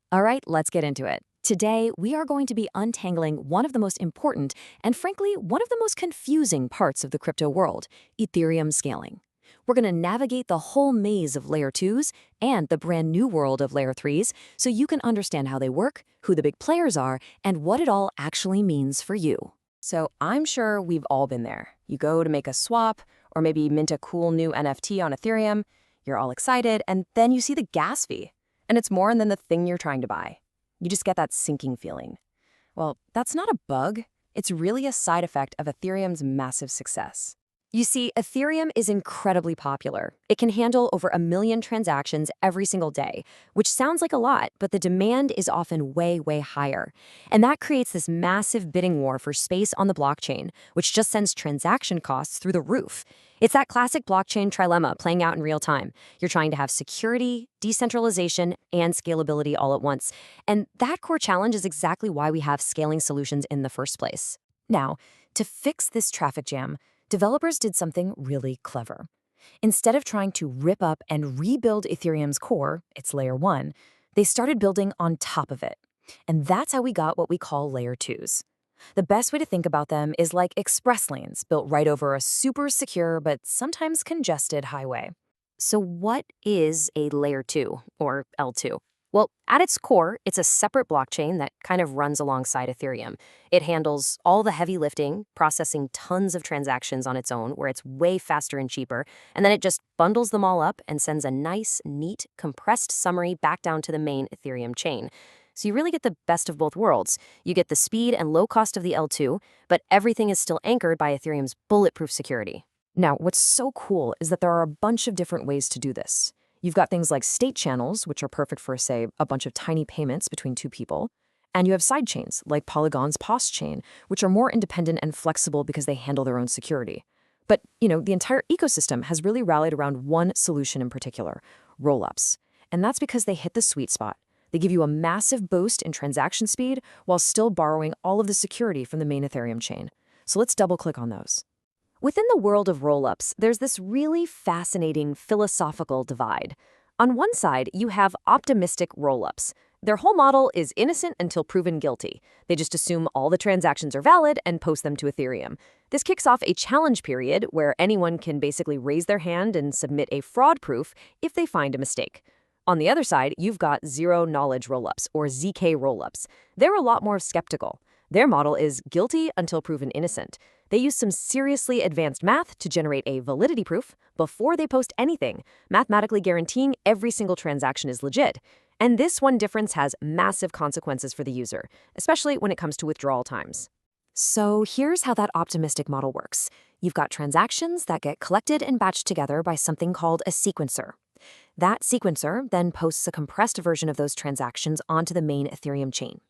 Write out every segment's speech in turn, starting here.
All right, let's get into it. Today, we are going to be untangling one of the most important and, frankly, one of the most confusing parts of the crypto world, Ethereum scaling. We're going to navigate the whole maze of Layer 2s and the brand new world of Layer 3s so you can understand how they work, who the big players are, and what it all actually means for you. So I'm sure we've all been there. You go to make a swap or maybe mint a cool new NFT on Ethereum, you're all excited, and then you see the gas fee. And it's more than the thing you're trying to buy. You just get that sinking feeling. Well, that's not a bug. It's really a side effect of Ethereum's massive success. You see, Ethereum is incredibly popular. It can handle over 1 million transactions every single day, which sounds like a lot, but the demand is often way, way higher. And that creates this massive bidding war for space on the blockchain, which just sends transaction costs through the roof. It's that classic blockchain trilemma playing out in real time. You're trying to have security, decentralization, and scalability all at once. And that core challenge is exactly why we have scaling solutions in the first place. Now, to fix this traffic jam, developers did something really clever. Instead of trying to rip up and rebuild Ethereum's core, its layer 1, they started building on top of it. And that's how we got what we call layer 2s. The best way to think about them is like express lanes built right over a super secure but sometimes congested highway. So what is a Layer 2, or L2? Well, at its core, it's a separate blockchain that kind of runs alongside Ethereum. It handles all the heavy lifting, processing tons of transactions on its own, where it's way faster and cheaper, and then it just bundles them all up and sends a nice, neat, compressed summary back down to the main Ethereum chain. So you really get the best of both worlds. You get the speed and low cost of the L2, but everything is still anchored by Ethereum's bulletproof security. Now, what's so cool is that there are a bunch of different ways to do this. You've got things like state channels, which are perfect for, say, a bunch of tiny payments between two people. And you have sidechains, like Polygon's POS chain, which are more independent and flexible because they handle their own security. But, the entire ecosystem has really rallied around one solution in particular, rollups. And that's because they hit the sweet spot. They give you a massive boost in transaction speed while still borrowing all of the security from the main Ethereum chain. So let's double-click on those. Within the world of rollups, there's this really fascinating philosophical divide. On one side, you have optimistic rollups. Their whole model is innocent until proven guilty. They just assume all the transactions are valid and post them to Ethereum. This kicks off a challenge period where anyone can basically raise their hand and submit a fraud proof if they find a mistake. On the other side, you've got zero-knowledge rollups, or ZK rollups. They're a lot more skeptical. Their model is guilty until proven innocent. They use some seriously advanced math to generate a validity proof before they post anything, mathematically guaranteeing every single transaction is legit. And this one difference has massive consequences for the user, especially when it comes to withdrawal times. So here's how that optimistic model works. You've got transactions that get collected and batched together by something called a sequencer. That sequencer then posts a compressed version of those transactions onto the main Ethereum chain.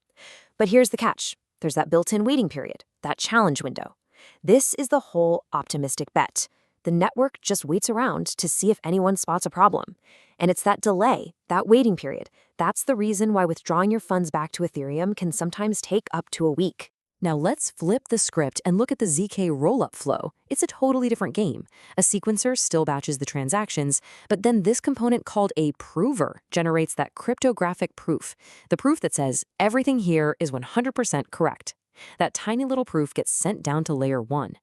But here's the catch. There's that built-in waiting period, that challenge window. This is the whole optimistic bet. The network just waits around to see if anyone spots a problem. And it's that delay, that waiting period, that's the reason why withdrawing your funds back to Ethereum can sometimes take up to a week. Now let's flip the script and look at the ZK rollup flow. It's a totally different game. A sequencer still batches the transactions, but then this component called a prover generates that cryptographic proof, the proof that says everything here is 100% correct. That tiny little proof gets sent down to layer 1.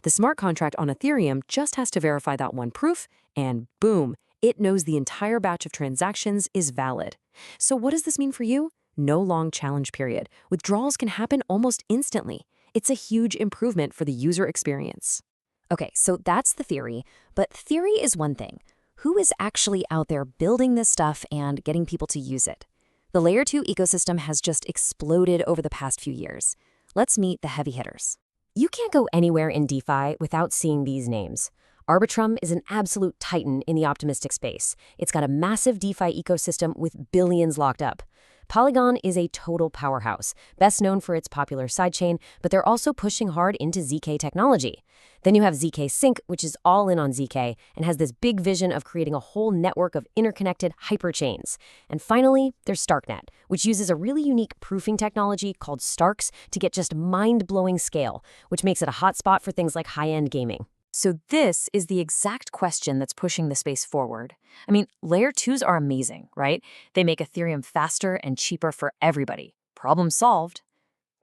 The smart contract on Ethereum just has to verify that one proof, and boom, it knows the entire batch of transactions is valid. So what does this mean for you? No long challenge period. Withdrawals can happen almost instantly. It's a huge improvement for the user experience. Okay, so that's the theory, but theory is one thing. Who is actually out there building this stuff and getting people to use it? The Layer 2 ecosystem has just exploded over the past few years. Let's meet the heavy hitters. You can't go anywhere in DeFi without seeing these names. Arbitrum is an absolute titan in the optimistic space. It's got a massive DeFi ecosystem with billions locked up. Polygon is a total powerhouse, best known for its popular sidechain, but they're also pushing hard into ZK technology. Then you have ZK Sync, which is all in on ZK and has this big vision of creating a whole network of interconnected hyperchains. And finally, there's Starknet, which uses a really unique proofing technology called Starks to get just mind-blowing scale, which makes it a hotspot for things like high-end gaming. So this is the exact question that's pushing the space forward. I mean, layer 2s are amazing, right? They make Ethereum faster and cheaper for everybody. Problem solved.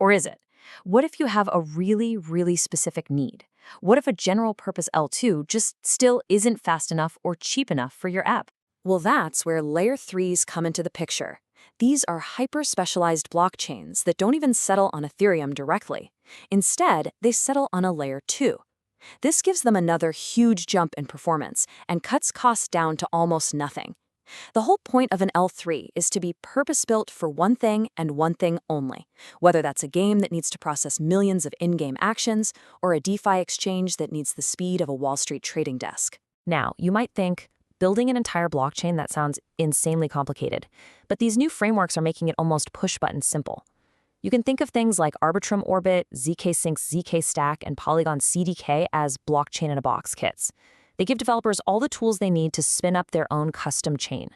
Or is it? What if you have a really, really specific need? What if a general purpose L2 just still isn't fast enough or cheap enough for your app? Well, that's where layer 3s come into the picture. These are hyper-specialized blockchains that don't even settle on Ethereum directly. Instead, they settle on a layer 2. This gives them another huge jump in performance and cuts costs down to almost nothing. The whole point of an L3 is to be purpose-built for one thing and one thing only, whether that's a game that needs to process millions of in-game actions or a DeFi exchange that needs the speed of a Wall Street trading desk. Now, you might think, building an entire blockchain, that sounds insanely complicated, but these new frameworks are making it almost push-button simple. You can think of things like Arbitrum Orbit, zk-Sync's zk Stack, and Polygon CDK as blockchain-in-a-box kits. They give developers all the tools they need to spin up their own custom chain.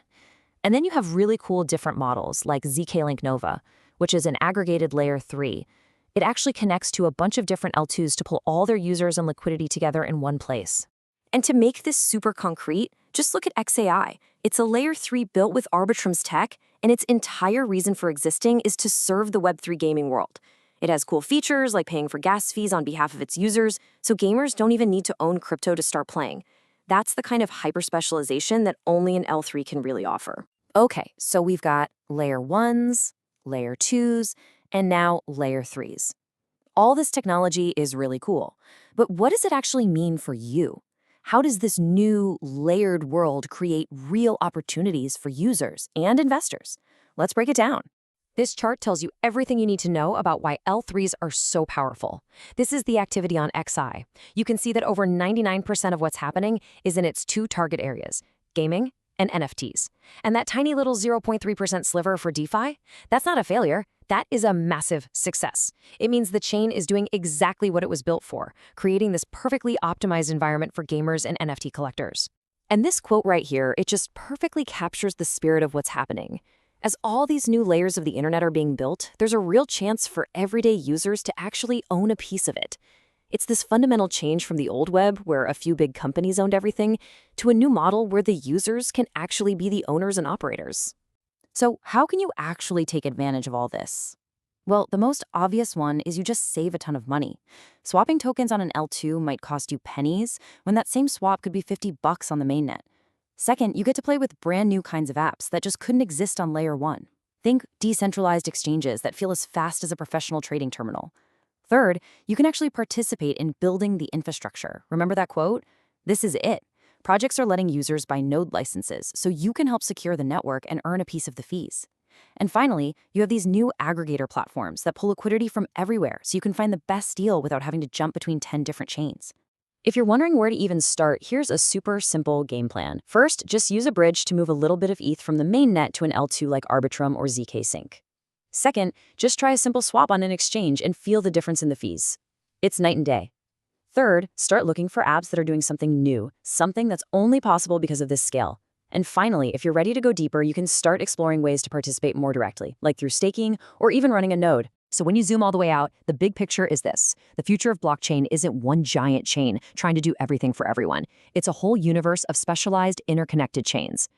And then you have really cool different models like zk-Link Nova, which is an aggregated layer 3. It actually connects to a bunch of different L2s to pull all their users and liquidity together in one place. And to make this super concrete, just look at XAI. It's a layer 3 built with Arbitrum's tech, and its entire reason for existing is to serve the Web3 gaming world. It has cool features like paying for gas fees on behalf of its users, so gamers don't even need to own crypto to start playing. That's the kind of hyper-specialization that only an L3 can really offer. Okay, so we've got layer 1s, layer 2s, and now layer 3s. All this technology is really cool, but what does it actually mean for you? How does this new layered world create real opportunities for users and investors? Let's break it down. This chart tells you everything you need to know about why L3s are so powerful. This is the activity on XI. You can see that over 99% of what's happening is in its two target areas, gaming and NFTs. And that tiny little 0.3% sliver for DeFi, that's not a failure. That is a massive success. It means the chain is doing exactly what it was built for, creating this perfectly optimized environment for gamers and NFT collectors. And this quote right here, it just perfectly captures the spirit of what's happening. As all these new layers of the internet are being built, there's a real chance for everyday users to actually own a piece of it. It's this fundamental change from the old web, where a few big companies owned everything, to a new model where the users can actually be the owners and operators. So how can you actually take advantage of all this? Well, the most obvious one is you just save a ton of money. Swapping tokens on an L2 might cost you pennies, when that same swap could be $50 on the mainnet. Second, you get to play with brand new kinds of apps that just couldn't exist on layer 1. Think decentralized exchanges that feel as fast as a professional trading terminal. Third, you can actually participate in building the infrastructure. Remember that quote? This is it. Projects are letting users buy node licenses, so you can help secure the network and earn a piece of the fees. And finally, you have these new aggregator platforms that pull liquidity from everywhere, so you can find the best deal without having to jump between 10 different chains. If you're wondering where to even start, here's a super simple game plan. First, just use a bridge to move a little bit of ETH from the mainnet to an L2 like Arbitrum or zk-Sync. Second, just try a simple swap on an exchange and feel the difference in the fees. It's night and day. Third, start looking for apps that are doing something new, something that's only possible because of this scale. And finally, if you're ready to go deeper, you can start exploring ways to participate more directly, like through staking or even running a node. So when you zoom all the way out, the big picture is this. The future of blockchain isn't one giant chain trying to do everything for everyone. It's a whole universe of specialized, interconnected chains.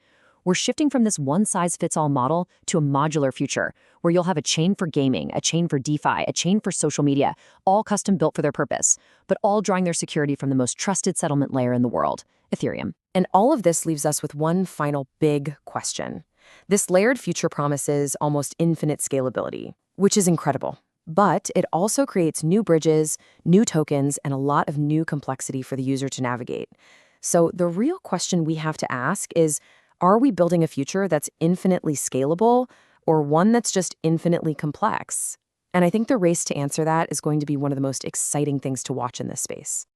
We're shifting from this one-size-fits-all model to a modular future, where you'll have a chain for gaming, a chain for DeFi, a chain for social media, all custom-built for their purpose, but all drawing their security from the most trusted settlement layer in the world, Ethereum. And all of this leaves us with one final big question. This layered future promises almost infinite scalability, which is incredible. But it also creates new bridges, new tokens, and a lot of new complexity for the user to navigate. So the real question we have to ask is, are we building a future that's infinitely scalable or one that's just infinitely complex? And I think the race to answer that is going to be one of the most exciting things to watch in this space.